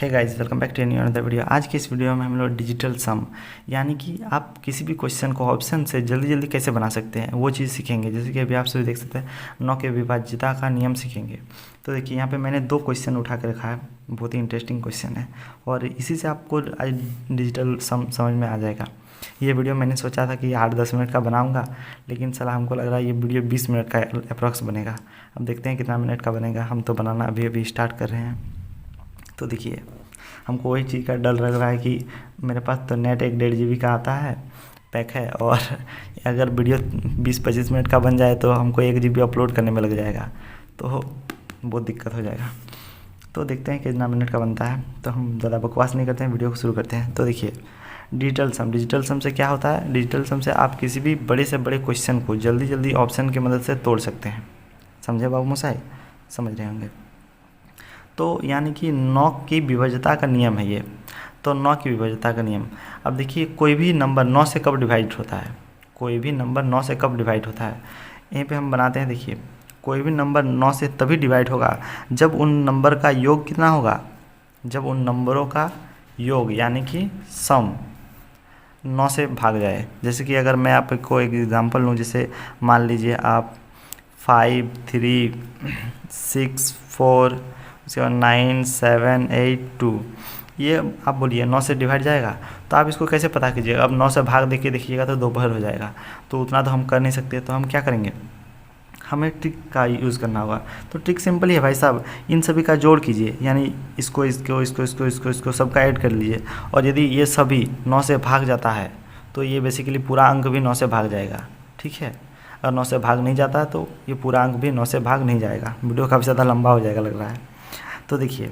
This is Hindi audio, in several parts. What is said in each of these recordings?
Hey guys, welcome back to new another video. आज की इस वीडियो में हम लोग डिजिटल सम यानी कि आप किसी भी क्वेश्चन को ऑप्शन से जल्दी जल्दी कैसे बना सकते हैं वो चीज़ सीखेंगे। जैसे कि अभी आप सभी देख सकते हैं 9 के विभाज्यता का नियम सीखेंगे। तो देखिए यहाँ पे मैंने 2 क्वेश्चन उठा के रखा है, बहुत ही इंटरेस्टिंग क्वेश्चन है और इसी से आपको आज डिजिटल सम समझ में आ जाएगा। ये वीडियो मैंने सोचा था कि 8-10 मिनट का बनाऊंगा, लेकिन सलाह हमको लग रहा है ये वीडियो 20 मिनट का अप्रॉक्स बनेगा। अब देखते हैं कितना मिनट का बनेगा। हम तो बनाना अभी अभी स्टार्ट कर रहे हैं। तो देखिए हमको वही चीज़ का डर लग रहा है कि मेरे पास तो नेट 1-1.5 GB का आता है पैक है, और अगर वीडियो 20-25 मिनट का बन जाए तो हमको 1 GB अपलोड करने में लग जाएगा, तो बहुत दिक्कत हो जाएगा। तो देखते हैं कितना मिनट का बनता है। तो हम ज़्यादा बकवास नहीं करते हैं, वीडियो को शुरू करते हैं। तो देखिए डिजिटल सम से क्या होता है। डिजिटल सम से आप किसी भी बड़े से बड़े क्वेश्चन को जल्दी जल्दी ऑप्शन की मदद से तोड़ सकते हैं। समझे बाबू मोसाई? समझ रहे होंगे। तो यानी कि 9 की विभाज्यता का नियम है ये। तो 9 की विभाज्यता का नियम, अब देखिए कोई भी नंबर 9 से कब डिवाइड होता है, कोई भी नंबर 9 से कब डिवाइड होता है। यहीं पे हम बनाते हैं। देखिए कोई भी नंबर 9 से तभी डिवाइड होगा जब उन नंबर का योग कितना होगा, जब उन नंबरों का योग यानी कि सम 9 से भाग जाए। जैसे कि अगर मैं आपको एक एग्जांपल लूँ, जैसे मान लीजिए आप 5, 3, 6, 4, उसके बाद 9, 7, 8, 2, ये आप बोलिए 9 से डिवाइड जाएगा। तो आप इसको कैसे पता कीजिएगा? अब 9 से भाग देके देखिएगा तो दोपहर हो जाएगा, तो उतना तो हम कर नहीं सकते। तो हम क्या करेंगे, हमें ट्रिक का यूज़ करना होगा। तो ट्रिक सिंपल ही है भाई साहब, इन सभी का जोड़ कीजिए, यानी इसको इसको इसको इसको इसको इसको सबका ऐड कर लीजिए। और यदि ये सभी 9 से भाग जाता है तो ये बेसिकली पूरा अंक भी 9 से भाग जाएगा। ठीक है, अगर 9 से भाग नहीं जाता है तो ये पूरा अंक भी 9 से भाग नहीं जाएगा। वीडियो काफ़ी ज़्यादा लंबा हो जाएगा लग रहा है। तो देखिए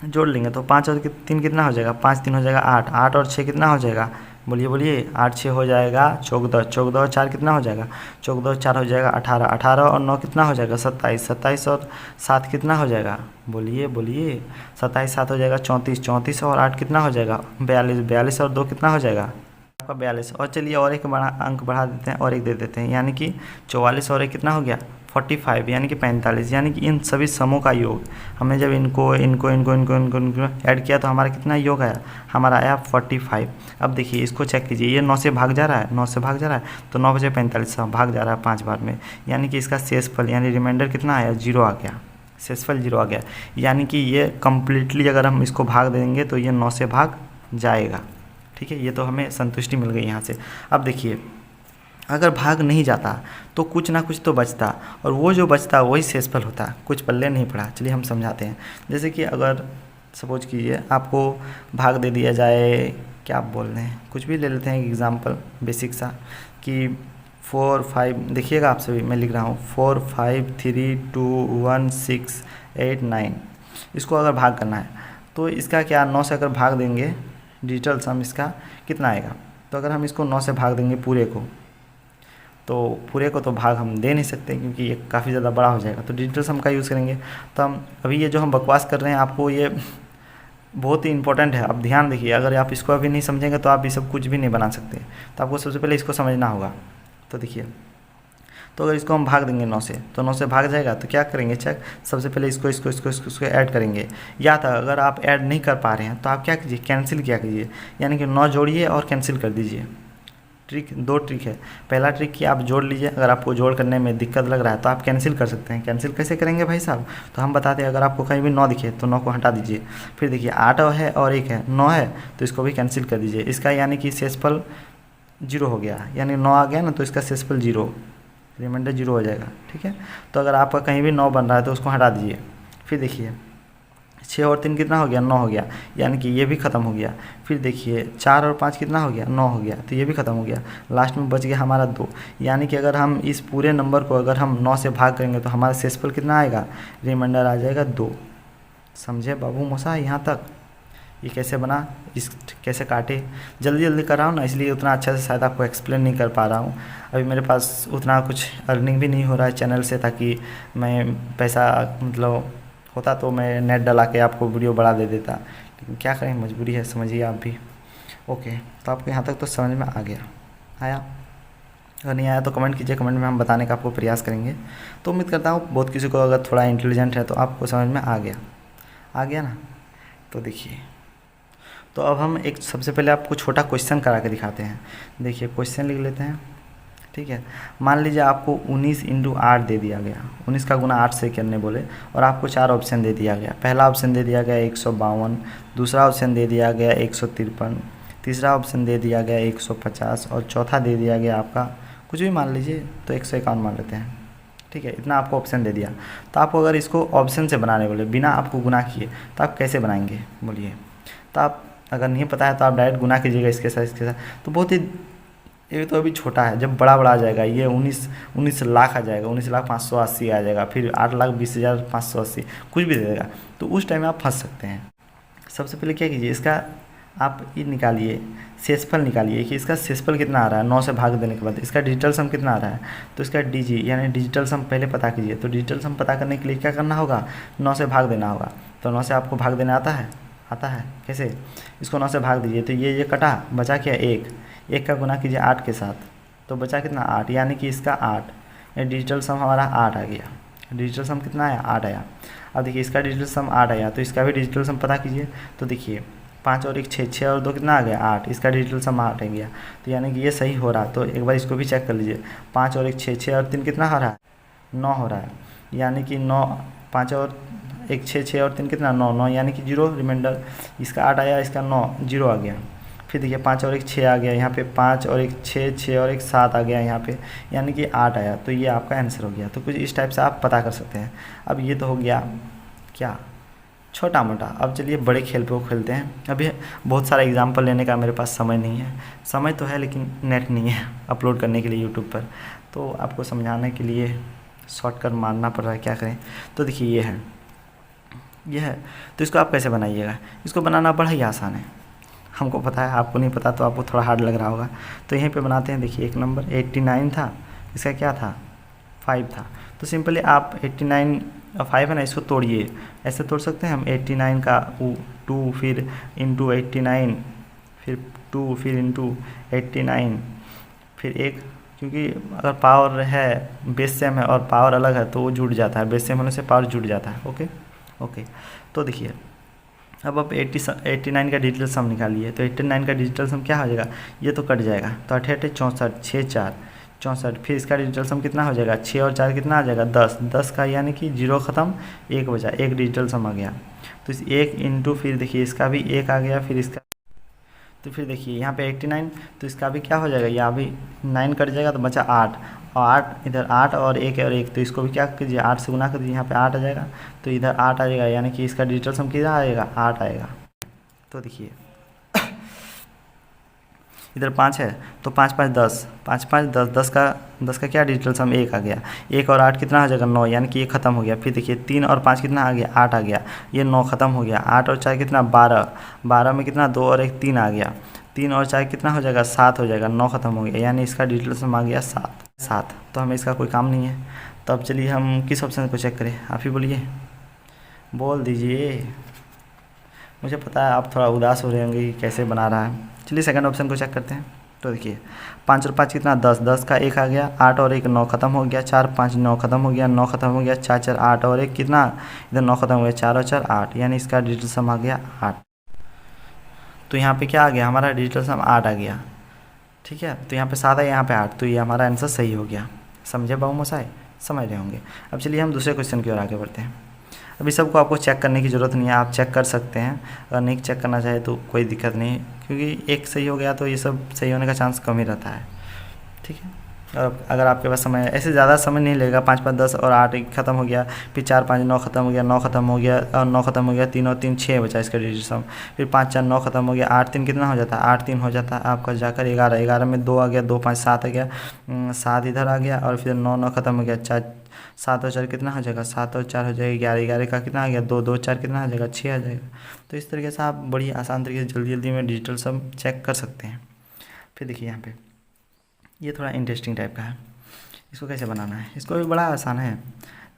जोड़ लेंगे तो 5 और 3 कितना हो जाएगा, 5 3 हो जाएगा 8, 8 और 6 कितना हो जाएगा, बोलिए बोलिए, 8 6 हो जाएगा 14, 14 और 4 कितना हो जाएगा, 14 और 4 हो जाएगा 18, 18 और 9 कितना हो जाएगा 27, 27 और 7 कितना हो जाएगा, बोलिए बोलिए, 27 7 हो जाएगा 34, 34 और 8 कितना हो जाएगा 42, 42 और 2 कितना हो जाएगा आपका 42। और चलिए और एक बड़ा अंक बढ़ा देते हैं और एक दे देते हैं, यानी कि 44 और एक कितना हो गया 45, यानी कि 45। यानी कि इन सभी समों का योग हमने जब इनको इनको इनको इनको इनको इनको ऐड किया तो हमारा कितना योग आया, हमारा आया 45। अब देखिए इसको चेक कीजिए, ये 9 से भाग जा रहा है, 9 से भाग जा रहा है तो 9 बजे 45 भाग जा रहा है 5 बार में, यानी कि इसका शेषफल यानी रिमाइंडर कितना आया, 0 आ गया, शेषफल 0 आ गया। यानी कि ये कम्प्लीटली अगर हम इसको भाग देंगे तो ये 9 से भाग जाएगा। ठीक है, ये तो हमें संतुष्टि मिल गई यहाँ से। अब देखिए अगर भाग नहीं जाता तो कुछ ना कुछ तो बचता, और वो जो बचता वही शेषफल होता। कुछ पल्ले नहीं पड़ा, चलिए हम समझाते हैं। जैसे कि अगर सपोज कीजिए आपको भाग दे दिया जाए, क्या आप बोल रहे हैं, कुछ भी ले लेते हैं एग्जांपल बेसिक सा, कि 4 5, देखिएगा आप सभी मैं लिख रहा हूँ 4 5 3 2 1 6 8 9। इसको अगर भाग करना है तो इसका क्या, 9 से अगर भाग देंगे डिजिटल सम इसका कितना आएगा। तो अगर हम इसको 9 से भाग देंगे पूरे को, तो पूरे को तो भाग हम दे नहीं सकते क्योंकि ये काफ़ी ज़्यादा बड़ा हो जाएगा। तो डिजिटल सम का यूज़ करेंगे। तो हम अभी ये जो हम बकवास कर रहे हैं आपको ये बहुत ही इंपॉर्टेंट है। अब ध्यान देखिए, अगर आप इसको अभी नहीं समझेंगे तो आप ये सब कुछ भी नहीं बना सकते। तो आपको सबसे पहले इसको समझना होगा। तो देखिए, तो अगर इसको हम भाग देंगे 9 से तो 9 से भाग जाएगा, तो क्या करेंगे चेक, सबसे पहले इसको ऐड करेंगे। या तो अगर आप ऐड नहीं कर पा रहे हैं तो आप क्या कीजिए, कैंसिल किया कीजिए, यानी कि 9 जोड़िए और कैंसिल कर दीजिए। ट्रिक 2 ट्रिक है। पहला ट्रिक कि आप जोड़ लीजिए, अगर आपको जोड़ करने में दिक्कत लग रहा है तो आप कैंसिल कर सकते हैं। कैंसिल कैसे करेंगे भाई साहब, तो हम बताते हैं। अगर आपको कहीं भी 9 दिखे तो 9 को हटा दीजिए। फिर देखिए 8 है और 1 है, 9 है तो इसको भी कैंसिल कर दीजिए। इसका यानी कि शेषफल 0 हो गया, यानी 9 आ गया ना, तो इसका शेषफल 0, रिमाइंडर 0 हो जाएगा। ठीक है, तो अगर आपका कहीं भी 9 बन रहा है तो उसको हटा दीजिए। फिर देखिए 6 और 3 कितना हो गया, 9 हो गया, यानी कि ये भी ख़त्म हो गया। फिर देखिए 4 और 5 कितना हो गया, 9 हो गया, तो ये भी ख़त्म हो गया। लास्ट में बच गया हमारा 2, यानी कि अगर हम इस पूरे नंबर को अगर हम 9 से भाग करेंगे तो हमारा शेषफल कितना आएगा, रिमाइंडर आ जाएगा 2। समझे बाबू मोसा यहाँ तक? ये कैसे बना, इस कैसे काटे, जल्दी जल्दी कर रहा हूँ ना, इसलिए उतना अच्छा से शायद आपको एक्सप्लेन नहीं कर पा रहा हूँ। अभी मेरे पास उतना कुछ अर्निंग भी नहीं हो रहा है चैनल से, ताकि मैं पैसा मतलब होता तो मैं नेट डला के आपको वीडियो बढ़ा दे देता, लेकिन क्या करें, मजबूरी है, समझिए आप भी। ओके, तो आपको यहाँ तक तो समझ में आ गया, आया? अगर नहीं आया तो कमेंट कीजिए, कमेंट में हम बताने का आपको प्रयास करेंगे। तो उम्मीद करता हूँ बहुत किसी को अगर थोड़ा इंटेलिजेंट है तो आपको समझ में आ गया ना। तो देखिए, तो अब हम एक सबसे पहले आपको छोटा क्वेश्चन करा के दिखाते हैं। देखिए क्वेश्चन लिख लेते हैं, ठीक है। मान लीजिए आपको 19 इंटू 8 दे दिया गया, 19 का गुना 8 से करने बोले, और आपको 4 ऑप्शन दे दिया गया। पहला ऑप्शन दे दिया गया 152, दूसरा ऑप्शन दे दिया गया 153, तीसरा ऑप्शन दे दिया गया 150 और चौथा दे दिया गया आपका कुछ भी मान लीजिए, तो 151 मान लेते हैं, ठीक है। इतना आपको ऑप्शन दे दिया, तो आपको अगर इसको ऑप्शन से बनाने बोले बिना आपको गुना किए, तो आप कैसे बनाएंगे बोलिए। तो आप अगर नहीं पता है तो आप डायरेक्ट गुना कीजिएगा इसके साथ, तो बहुत ही, ये तो अभी छोटा है, जब बड़ा आ जाएगा ये 19 लाख आ जाएगा, 19,580,000 आ जाएगा, फिर 8,20,580 कुछ भी दे देगा, तो उस टाइम में आप फंस सकते हैं। सबसे पहले क्या कीजिए, इसका आप ये निकालिए, शेषफल निकालिए कि इसका शेषफल कितना आ रहा है 9 से भाग देने के बाद, इसका डिजिटल सम कितना आ रहा है, तो इसका डीजी यानी डिजिटल सम पहले पता कीजिए। तो डिजिटल सम पता करने के लिए क्या करना होगा, 9 से भाग देना होगा। तो 9 से आपको भाग देना आता है कैसे, इसको 9 से भाग दीजिए, तो ये कटा, बचा क्या 1 का गुना कीजिए 8 के साथ, तो बचा कितना 8, यानी कि इसका 8, ये डिजिटल सम हमारा 8 आ गया। डिजिटल सम कितना आया, 8 आया। अब देखिए इसका डिजिटल सम 8 आया, तो इसका भी डिजिटल सम पता कीजिए। तो देखिए 5 और 1 6, 6 और 2 कितना आ गया 8, इसका डिजिटल सम 8 आ गया, तो यानी कि ये सही हो रहा है। तो एक बार इसको भी चेक कर लीजिए, 5 और 1 6, 6 और 3 कितना हो रहा है 9 हो रहा है, यानी कि 9, 5 और 1 6, 6 और 3 कितना 9, 9 यानी कि 0 रिमाइंडर, इसका 8 आया, इसका 9 0 आ गया। फिर देखिए 5 और 1 6 आ गया यहाँ पे, 5 और 1 6, 6 और 1 7 आ गया यहाँ पे, यानी कि 8 आया, तो ये आपका आंसर हो गया। तो कुछ इस टाइप से आप पता कर सकते हैं। अब ये तो हो गया क्या, छोटा मोटा। अब चलिए बड़े खेल पे वो खेलते हैं। अभी बहुत सारा एग्जाम्पल लेने का मेरे पास समय नहीं है, समय तो है लेकिन नेट नहीं है अपलोड करने के लिए यूट्यूब पर, तो आपको समझाने के लिए शॉर्टकट मारना पड़ रहा है, क्या करें। तो देखिए ये है, तो इसको आप कैसे बनाइएगा, इसको बनाना बड़ा ही आसान है, हमको पता है, आपको नहीं पता तो आपको थोड़ा हार्ड लग रहा होगा। तो यहीं पे बनाते हैं। देखिए एक नंबर 89 था, इसका क्या था 5 था, तो सिंपली आप 89 5 है ना, इसको तोड़िए, ऐसे तोड़ सकते हैं हम। 89 का 2 फिर इंटू 89 फिर 2 फिर इंटू 89 फिर 1, क्योंकि अगर पावर है बेस सेम है और पावर अलग है तो वो जुड़ जाता है, बेस सेम होने से पावर जुड़ जाता है। ओके। तो देखिए अब आप 89 का डिजिटल सम निकालिए, तो 89 का डिजिटल सम क्या हो जाएगा, ये तो कट जाएगा, तो 88 64 6 4 64, फिर इसका डिजिटल सम कितना हो जाएगा 6 और 4 कितना आ जाएगा 10, 10 का यानी कि 0 ख़त्म 1 बचा, 1 डिजिटल सम आ गया। तो इस 1 इंटू फिर देखिए इसका भी 1 आ गया, फिर इसका, तो फिर देखिए यहाँ पे 89, तो इसका भी क्या हो जाएगा, यहाँ भी 9 कट जाएगा तो बचा 8, और 8 इधर 8 और 1 और 1, तो इसको भी क्या कीजिए 8 से गुना कर दीजिए, यहाँ पे 8 आ जाएगा, तो इधर 8 आ जाएगा, यानी कि इसका डिजिटल सम कितना आएगा 8 आएगा। तो देखिए इधर 5 है, तो 5 5 10, 5 5 10, 10 का क्या डिजिटल सम 1 आ गया, 1 और 8 कितना आ जाएगा 9, यानी कि ये खत्म हो गया। फिर देखिए 3 और 5 कितना आ गया 8 आ गया, ये 9 खत्म हो गया। 8 और 4 कितना 12, 12 में कितना 2 और 1 3 आ गया, 3 और 4 कितना हो जाएगा 7 हो जाएगा, 9 खत्म हो गया, यानी इसका डिजिटल सम आ गया 7। तो हमें इसका कोई काम नहीं है। तो अब चलिए हम किस ऑप्शन को चेक करें, आप ही बोलिए, बोल दीजिए। मुझे पता है आप थोड़ा उदास हो रहे होंगे कि कैसे बना रहा है। चलिए सेकंड ऑप्शन को चेक करते हैं। तो देखिए 5 और 5 कितना 10, 10 का 1 आ गया, 8 और 1 9 खत्म हो गया, 4 5 9 खत्म हो गया, 9 खत्म हो गया, 4 4 8 और 1 कितना, इधर 9 खत्म हो गया, 4 और 4 8, यानी इसका डिजिटल सम आ गया 8। तो यहाँ पे क्या आ गया, हमारा डिजिटल सम 8 आ गया, ठीक है। तो यहाँ पे 7 है, यहाँ पे 8, तो ये हमारा आंसर सही हो गया। समझे बाबू मसाए, समझ रहे होंगे। अब चलिए हम दूसरे क्वेश्चन की ओर आगे बढ़ते हैं। अभी सबको आपको चेक करने की ज़रूरत नहीं है, आप चेक कर सकते हैं, अगर नहीं चेक करना चाहे तो कोई दिक्कत नहीं, क्योंकि एक सही हो गया तो ये सब सही होने का चांस कम ही रहता है, ठीक है। और अगर आपके पास समय ऐसे ज़्यादा समय नहीं लगेगा, 5 5 10 और 8 खत्म हो गया, फिर 4 5 9 खत्म हो गया, 9 खत्म हो गया और 9 खत्म हो गया, 3 और 3 6 बचा इसका डिजिटल सम, फिर 5 4 9 खत्म हो गया, 8 3 कितना हो जाता है 8 3 हो जाता है आपका जाकर 11, 11 में 2 आ गया, 2 5 7 आ गया, 7 इधर आ गया, और फिर 9 9 खत्म हो गया, 4 7 और 4 कितना हो जाएगा 7 और 4 हो जाएगा 11, 11 का कितना आ गया 2 2 4 कितना आ जाएगा 6 आ जाएगा। तो इस तरीके से आप बड़ी आसान तरीके से जल्दी जल्दी में डिजिटल सम चेक कर सकते हैं। फिर देखिए यहाँ पे ये थोड़ा इंटरेस्टिंग टाइप का है, इसको कैसे बनाना है, इसको भी बड़ा आसान है।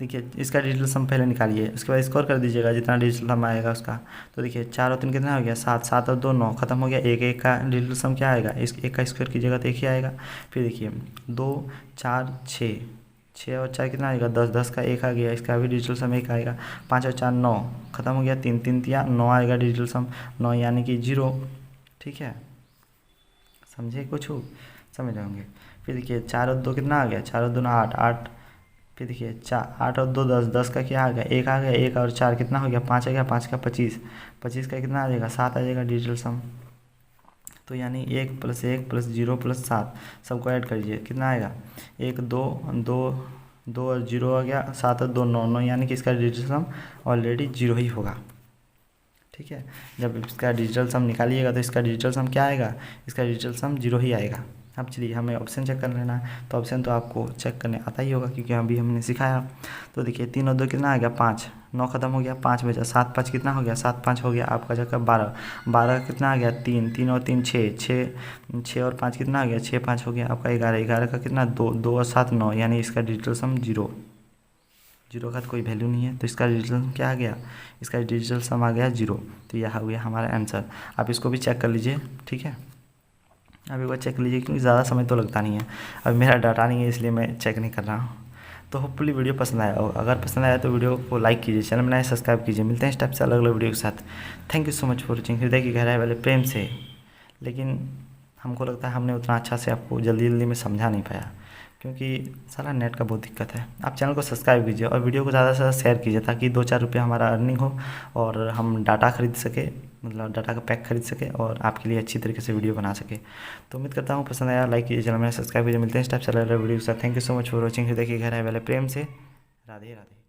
देखिए इसका डिजिटल सम पहले निकालिए, उसके बाद स्कोर कर दीजिएगा जितना डिजिटल सम आएगा उसका। तो देखिए 4 और 3 कितना हो गया 7, 7 और 2 9 खत्म हो गया, 1 1 का डिजिटल सम क्या आएगा, इस 1 का स्क्वायर कीजिएगा तो 1 ही आएगा। फिर देखिए 2 4 6 6 और 4 कितना आएगा 10, 10 का 1 आ गया, इसका भी डिजिटल सम 1 आएगा। 5 और 4 9, खत्म हो गया, 3 3 तिया 9 आएगा डिजिटल सम 9 यानी कि 0। ठीक है, समझे कुछ हो, समझ रहे होंगे। फिर देखिए 4 और 2 कितना आ गया, 4 और 2 8 8। फिर देखिए 8 और 2 10, 10 का क्या आ गया 1 आ गया, 1 और 4 कितना हो गया 5 आ गया, 5 का 25, 25 का कितना आ जाएगा 7 आ जाएगा डिजिटल सम। तो यानी 1 + 1 + 0 + 7 सबको ऐड करिए, कितना आएगा 1 2 2 2 और 0 आ गया, 7 और 2 9 9 यानी कि इसका डिजिटल सम ऑलरेडी 0 ही होगा। ठीक है, जब इसका डिजिटल सम निकालिएगा तो इसका डिजिटल सम क्या आएगा, इसका डिजिटल सम 0 ही आएगा। अब चलिए हमें ऑप्शन चेक कर लेना है, तो ऑप्शन तो आपको चेक करने आता ही होगा क्योंकि अभी हमने सिखाया। तो देखिए 3 और 2 कितना आ गया 5, 9 खत्म हो गया, 5 बचा, 7 5 कितना हो गया 7 5 हो गया आपका जगह 12, 12 कितना आ गया 3, 3 और 3 6, 6 और 5 कितना आ गया 6 5 हो गया आपका 11, 11 का कितना 2, 2 और 7 9 यानी इसका डिजिटल सम 0, 0 का तो कोई वैल्यू नहीं है, तो इसका डिजिटल सम क्या आ गया, इसका डिजिटल सम आ गया 0। तो यह हो गया हमारा आंसर। आप इसको भी चेक कर लीजिए। ठीक है, अब एक बार चेक लीजिए क्योंकि ज़्यादा समय तो लगता नहीं है, अब मेरा डाटा नहीं है इसलिए मैं चेक नहीं कर रहा हूँ। तो होपफुली वीडियो पसंद आया, और अगर पसंद आया तो वीडियो को लाइक कीजिए, चैनल बनाए सब्सक्राइब कीजिए। मिलते हैं इस टाइप से अलग अलग वीडियो के साथ। Thank you so much for watching. हृदय की गहराई वाले प्रेम से। लेकिन हमको लगता है हमने उतना अच्छा से आपको जल्दी जल्दी में समझा नहीं पाया क्योंकि सारा नेट का बहुत दिक्कत है। आप चैनल को सब्सक्राइब कीजिए और वीडियो को ज़्यादा से ज़्यादा शेयर कीजिए ताकि 2-4 रुपये हमारा अर्निंग हो और हम डाटा खरीद सके, मतलब डाटा का पैक खरीद सके और आपके लिए अच्छी तरीके से वीडियो बना सके। तो उम्मीद करता हूँ पसंद आया, लाइक कीजिए, चैनल में सब्सक्राइब कीजिए। मिलते हैं इस टाइप से अलग अलग वीडियो के साथ। Thank you so much for watching. हृदय की गहराई वाले प्रेम से। राधे राधे।